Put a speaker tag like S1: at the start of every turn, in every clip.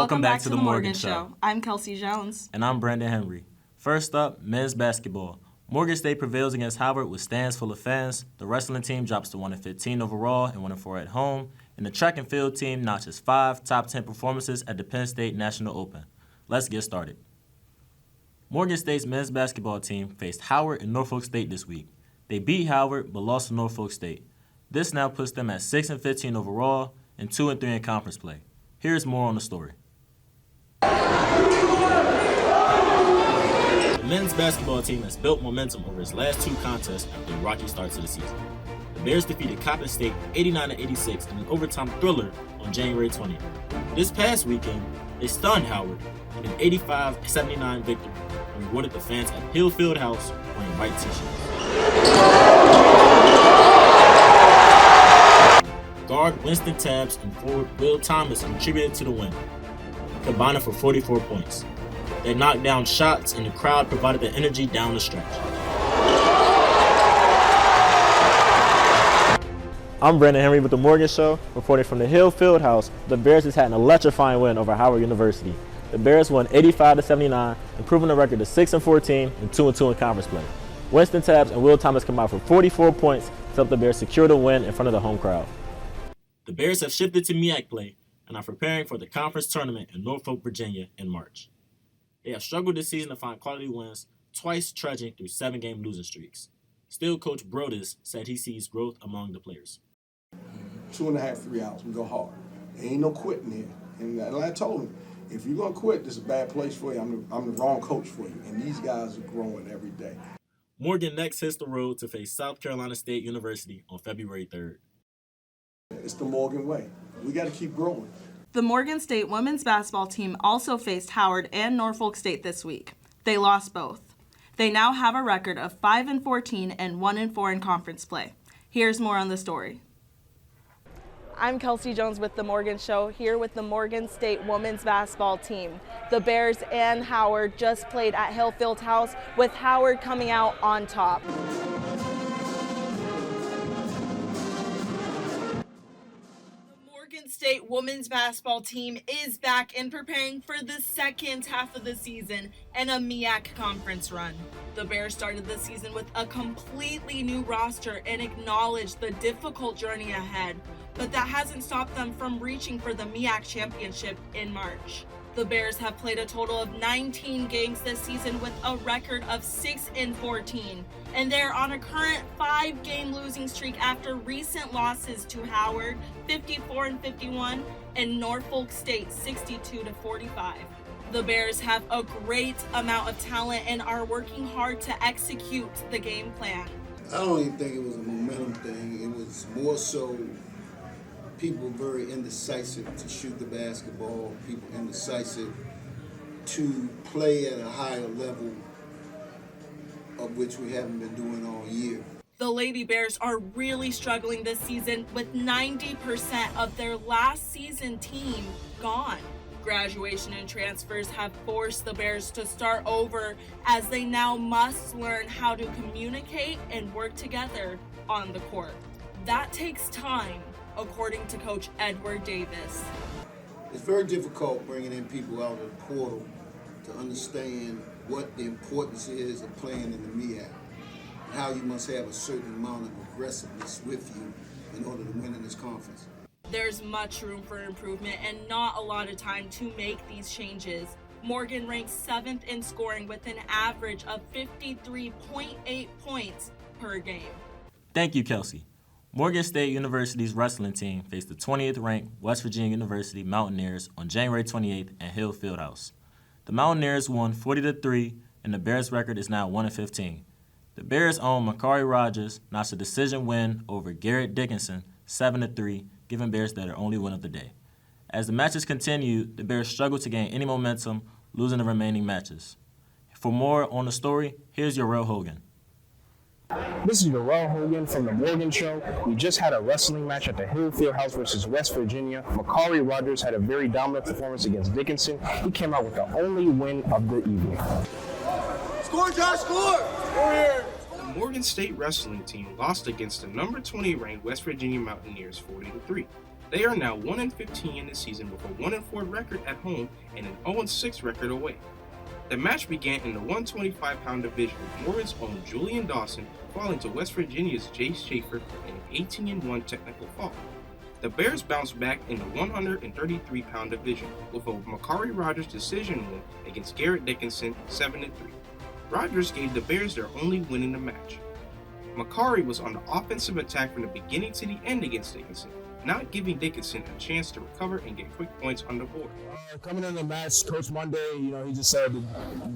S1: Welcome back to the Morgan Show. I'm Kelsi Jones.
S2: And I'm Brandon Henry. First up, men's basketball. Morgan State prevails against Howard with stands full of fans. The wrestling team drops to 1-15 overall and 1-4 at home. And the track and field team notches 5 top 10 performances at the Penn State National Open. Let's get started. Morgan State's men's basketball team faced Howard and Norfolk State this week. They beat Howard but lost to Norfolk State. This now puts them at 6-15 overall and 2-3 in conference play. Here's more on the story. The men's basketball team has built momentum over its last 2 contests after a rocky start to the season. The Bears defeated Coppin State 89-86 in an overtime thriller on January 20th. This past weekend, they stunned Howard in an 85-79 victory and rewarded the fans at Hill Fieldhouse wearing white t-shirts. Guard Winston Tabbs and forward Will Thomas contributed to the win, combining for 44 points. They knocked down shots and the crowd provided the energy down the stretch. I'm Brandon Henry with the Morgan Show, reporting from the Hill Fieldhouse. The Bears has had an electrifying win over Howard University. The Bears won 85-79, improving the record to 6-14 and 2-2 in conference play. Winston Tabbs and Will Thomas combined for 44 points to help the Bears secure the win in front of the home crowd. The Bears have shifted to MEAC play and are preparing for the conference tournament in Norfolk, Virginia in March. They have struggled this season to find quality wins, twice trudging through 7-game losing streaks. Still, Coach Brodus said he sees growth among the players.
S3: 2.5, 3 hours, we go hard. There ain't no quitting here. And I told him, if you're going to quit, this is a bad place for you. I'm the wrong coach for you. And these guys are growing every day.
S2: Morgan next hits the road to face South Carolina State University on February 3rd.
S3: It's the Morgan way. We got to keep growing.
S1: The Morgan State women's basketball team also faced Howard and Norfolk State this week. They lost both. They now have a record of 5-14 and 1-4 in conference play. Here's more on the story. I'm Kelsi Jones with the Morgan Show, here with the Morgan State women's basketball team. The Bears and Howard just played at Hill Fieldhouse, with Howard coming out on top. Morgan State women's basketball team is back and preparing for the second half of the season and a MEAC conference run. The Bears started the season with a completely new roster and acknowledged the difficult journey ahead, but that hasn't stopped them from reaching for the MEAC championship in March. The Bears have played a total of 19 games this season with a record of 6-14, and they're on a current 5-game losing streak after recent losses to Howard, 54-51, and Norfolk State, 62-45. The Bears have a great amount of talent and are working hard to execute the game plan.
S4: I don't even think it was a momentum thing. It was more so people very indecisive to shoot the basketball, people indecisive to play at a higher level, of which we haven't been doing all year.
S1: The Lady Bears are really struggling this season with 90% of their last season team gone. Graduation and transfers have forced the Bears to start over as they now must learn how to communicate and work together on the court. That takes time, according to Coach Edward Davis.
S4: It's very difficult bringing in people out of the portal to understand what the importance is of playing in the MEAC, and how you must have a certain amount of aggressiveness with you in order to win in this conference.
S1: There's much room for improvement and not a lot of time to make these changes. Morgan ranks 7th in scoring with an average of 53.8 points per game.
S2: Thank you, Kelsi. Morgan State University's wrestling team faced the 20th ranked West Virginia University Mountaineers on January 28th at Hill Fieldhouse. The Mountaineers won 40-3, and the Bears' record is now 1-15. The Bears' own Makari Rogers notched a decision win over Garrett Dickinson, 7-3, giving Bears their only win of the day. As the matches continued, the Bears struggled to gain any momentum, losing the remaining matches. For more on the story, here's Yarel Hogan.
S5: This is Yarel Hogan from the Morgan Show. We just had a wrestling match at the Hill Fieldhouse versus West Virginia. Makari Rogers had a very dominant performance against Dickinson. He came out with the only win of the evening.
S6: Score, Josh, score! Score here!
S7: The Morgan State wrestling team lost against the number 20 ranked West Virginia Mountaineers 40-3. They are now 1-15 in the season with a 1-4 record at home and an 0-6 record away. The match began in the 125-pound division with Morgan's own Julian Dawson falling to West Virginia's Jace Schaefer in an 18-1 technical fall. The Bears bounced back in the 133-pound division with a Makari Rogers decision win against Garrett Dickinson 7-3. Rogers gave the Bears their only win in the match. Makari was on the offensive attack from the beginning to the end against Dickinson, not giving Dickinson a chance to recover and get quick points on the board.
S5: Coming in the match, Coach Monday, he just said to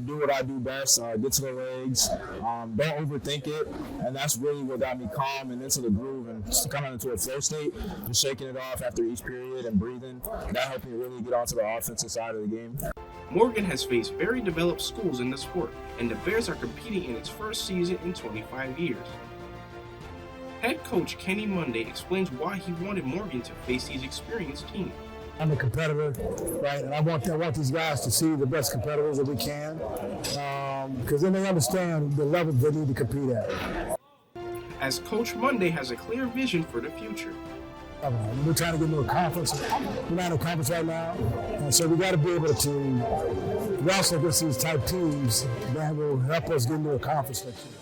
S5: do what I do best, get to the legs, don't overthink it, and that's really what got me calm and into the groove and just coming into a flow state, just shaking it off after each period and breathing. That helped me really get onto the offensive side of the game.
S7: Morgan has faced very developed schools in the sport, and the Bears are competing in its first season in 25 years. Head coach Kenny Monday explains why he wanted Morgan to face these experienced teams.
S8: I'm a competitor, right? And I want these guys to see the best competitors that we can, because then they understand the level they need to compete at.
S7: As Coach Monday has a clear vision for the future.
S8: We're trying to get into a conference. We're not in a conference right now, and so we got to be able to wrestle against these type teams that will help us get into a conference next year.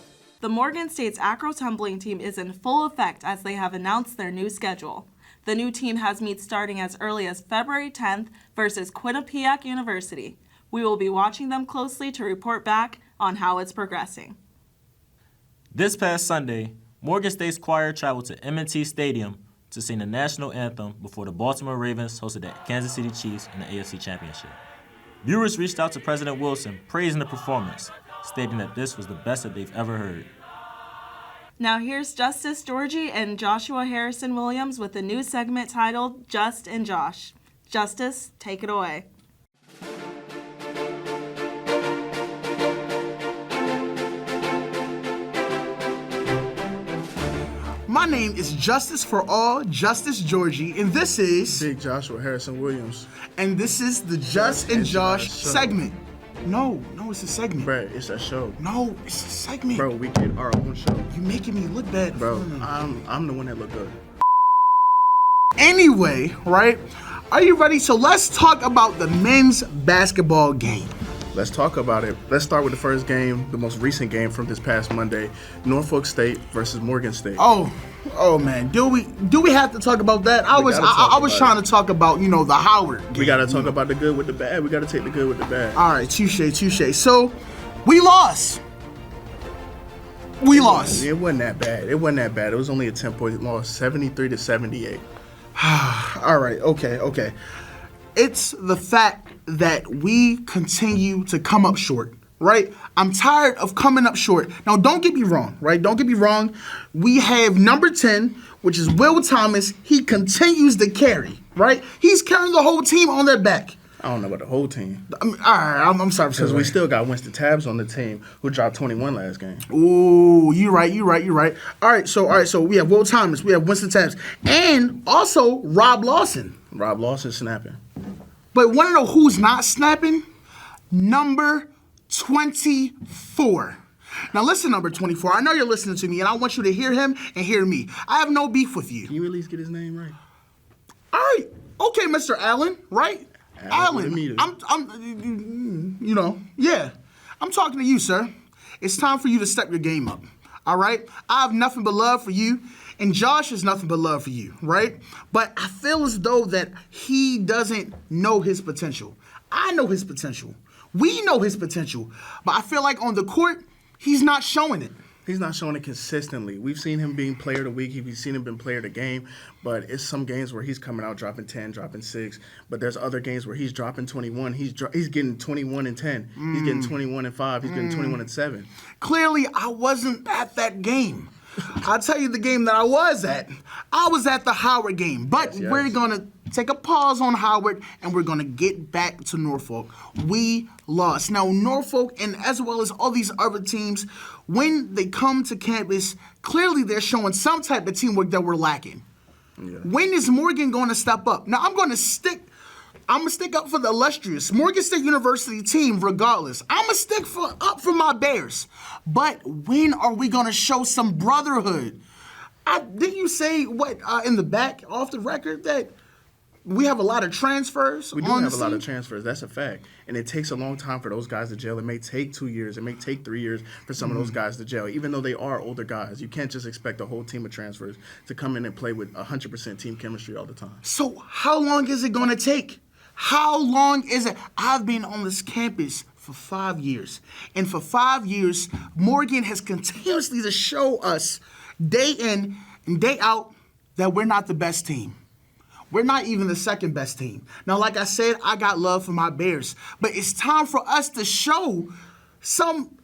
S1: The Morgan State's acro tumbling team is in full effect as they have announced their new schedule. The new team has meets starting as early as February 10th versus Quinnipiac University. We will be watching them closely to report back on how it's progressing.
S2: This past Sunday, Morgan State's choir traveled to M&T Stadium to sing the national anthem before the Baltimore Ravens hosted the Kansas City Chiefs in the AFC Championship. Viewers reached out to President Wilson praising the performance, stating that this was the best that they've ever heard.
S1: Now here's Justice Georgie and Joshua Harrison Williams with a new segment titled Just and Josh. Justice, take it away.
S6: My name is Justice for All, Justice Georgie, and this is
S4: Big Joshua Harrison Williams.
S6: And this is the Just and Josh segment. No, it's a segment.
S4: Bro, it's a show.
S6: No, it's a segment.
S4: Bro, we get our own show.
S6: You making me look bad.
S4: Bro, I'm the one that look good.
S6: Anyway, right? Are you ready? So let's talk about the men's basketball game.
S4: Let's talk about it. Let's start with the first game, the most recent game from this past Monday, Norfolk State versus Morgan State.
S6: Oh man, do we have to talk about that? I was trying to talk about, the Howard game.
S4: We got to talk about the good with the bad. We got to take the good with the bad.
S6: All right, touche. So, we lost.
S4: It wasn't that bad. It was only a 10-point loss, 73-78.
S6: All right, okay. It's the fact that we continue to come up short, right? I'm tired of coming up short. Now, don't get me wrong, right? We have number 10, which is Will Thomas. He continues to carry, right? He's carrying the whole team on their back.
S4: I don't know about the whole team.
S6: All right, I'm sorry.
S4: Because we still got Winston Tabbs on the team, who dropped 21 last game.
S6: Ooh, you're right. All right, so we have Will Thomas, we have Winston Tabbs, and also Rob Lawson.
S4: Rob Lawson snapping.
S6: But want to know who's not snapping? Number 24. Now listen, number 24. I know you're listening to me, and I want you to hear him and hear me. I have no beef with you.
S4: Can you at least get his name right?
S6: All right. Okay, Mr. Allen, right? Allen. I'm talking to you, sir. It's time for you to step your game up. All right? I have nothing but love for you, and Josh has nothing but love for you, right? But I feel as though that he doesn't know his potential. I know his potential. We know his potential. But I feel like on the court, he's not showing it.
S4: He's not showing it consistently. We've seen him being player of the week. We've seen him being player of the game. But it's some games where he's coming out dropping 10, dropping 6. But there's other games where he's dropping 21. He's getting 21 and 10. He's getting 21 and 5. He's getting 21 and 7.
S6: Clearly, I wasn't at that game. I'll tell you the game that I was at. I was at the Howard game. But
S4: yes.
S6: We're going to take a pause on Howard, and we're going to get back to Norfolk. We lost. Now, Norfolk, and as well as all these other teams, when they come to campus, clearly they're showing some type of teamwork that we're lacking. Yeah. When is Morgan going to step up? Now, I'm going to stick up for the illustrious Morgan State University team regardless. I'm going to stick up for my Bears. But when are we going to show some brotherhood? Didn't you say in the back off the record that we have a lot of transfers?
S5: We do have a lot of transfers. That's a fact. And it takes a long time for those guys to gel. It may take 2 years. It may take 3 years for some of those guys to gel. Even though they are older guys, you can't just expect a whole team of transfers to come in and play with 100% team chemistry all the time.
S6: So how long is it going to take? How long is it? I've been on this campus for 5 years. And for 5 years, Morgan has continuously to show us day in and day out that we're not the best team. We're not even the second best team. Now, like I said, I got love for my Bears, but it's time for us to show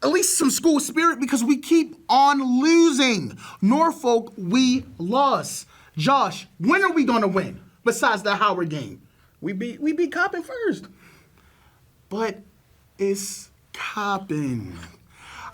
S6: at least some school spirit because we keep on losing. Norfolk, we lost. Josh, when are we gonna win? Besides the Howard game,
S5: We beat Coppin first.
S6: but it's Coppin.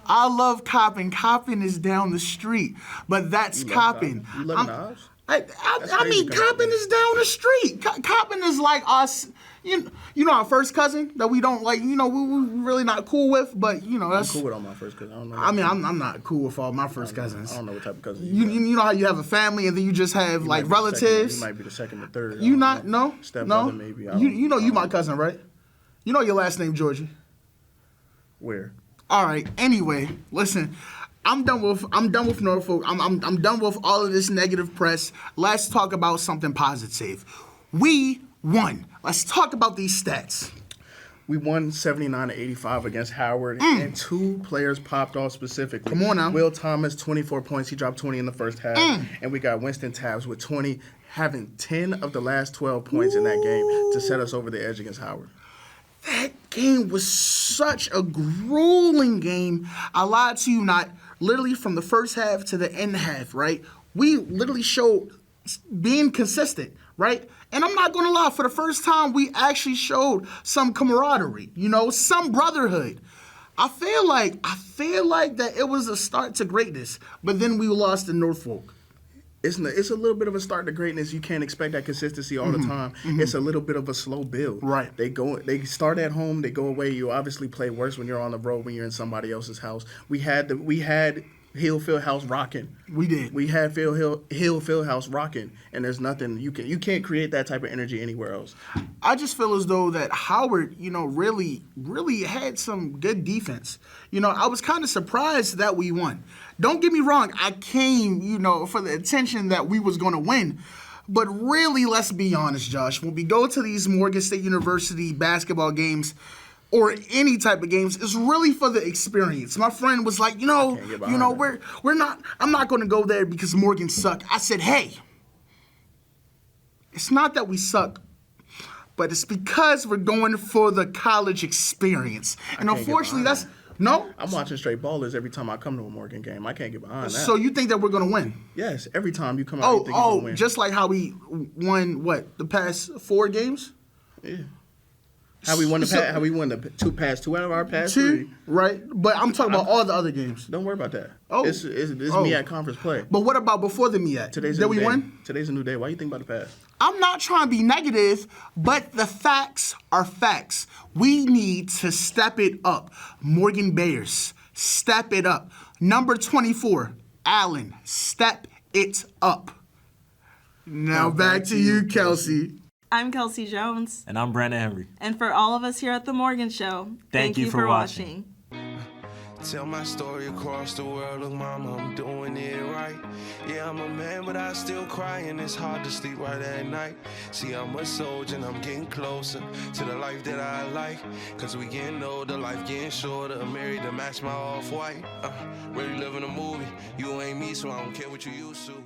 S6: I love Coppin. Coppin is down the street, but that's Coppin.
S5: You love Knobs?
S6: I mean, Coppin is down the street. Coppin is like us. You know our first cousin that we don't like. We're really not cool with. But that's
S5: I'm cool with all my first cousins. I don't know.
S6: I mean, I'm not cool with all my first cousins.
S5: I don't know what type of cousins
S6: You know how you have a family and then you just have
S5: You
S6: like
S5: might be the second-
S6: relatives.
S5: You might be the second or third.
S6: You not no
S5: Stepbrother
S6: no.
S5: maybe.
S6: You know you my cousin, right? You know your last name Georgie.
S5: Where?
S6: All right. Anyway, listen. I'm done with Norfolk. I'm done with all of this negative press. Let's talk about something positive. We won. Let's talk about these stats.
S5: We won 79-85 against Howard, and 2 players popped off specifically.
S6: Come on now.
S5: Will Thomas, 24 points. He dropped 20 in the first half. And we got Winston Tabbs with 20, having 10 of the last 12 points in that game to set us over the edge against Howard.
S6: That game was such a grueling game. I lied to you not. Literally from the first half to the end half, right? We literally showed being consistent, right? And I'm not gonna lie, for the first time, we actually showed some camaraderie, some brotherhood. I feel like that it was a start to greatness, but then we lost to Norfolk.
S5: It's a little bit of a start to greatness. You can't expect that consistency all the time. It's a little bit of a slow build.
S6: Right.
S5: They start at home, they go away. You obviously play worse when you're on the road, when you're in somebody else's house. We had Hill Fieldhouse rocking.
S6: We did.
S5: We had Hill Fieldhouse rocking, and there's nothing you can't create that type of energy anywhere else.
S6: I just feel as though that Howard, really, really had some good defense. I was kind of surprised that we won. Don't get me wrong, I came, for the attention that we was going to win. But really, let's be honest, Josh, when we go to these Morgan State University basketball games, or any type of games, it's really for the experience. My friend was like, I'm not going to go there because Morgan suck. I said, hey, it's not that we suck, but it's because we're going for the college experience. And unfortunately, that's no.
S5: I'm watching straight ballers every time I come to a Morgan game. I can't get behind that.
S6: So you think that we're going to win?
S5: Yes, every time you come out, you think you're going to win.
S6: Just like how we won the past 4 games?
S5: Yeah. How we won the past two out of our past 3.
S6: Right? But I'm talking about all the other games.
S5: Don't worry about that.
S6: It's
S5: MEAC conference play.
S6: But what about before the MEAC?
S5: Did
S6: we win?
S5: Today's a new day. Why you think about the past?
S6: I'm not trying to be negative, but the facts are facts. We need to step it up. Morgan Bears, step it up. Number 24, Allen, step it up. Now back to you, Kelsi.
S9: I'm Kelsi Jones.
S2: And I'm Brandon Henry.
S9: And for all of us here at The Morgan Show,
S2: thank you for watching.
S10: Tell my story across the world, look mama, I'm doing it right. Yeah, I'm a man, but I still cry, and it's hard to sleep right at night. See, I'm a soldier, and I'm getting closer to the life that I like. Cause we getting older, life getting shorter, married to match my off-white. Really living a movie, you ain't me, so I don't care what you used to.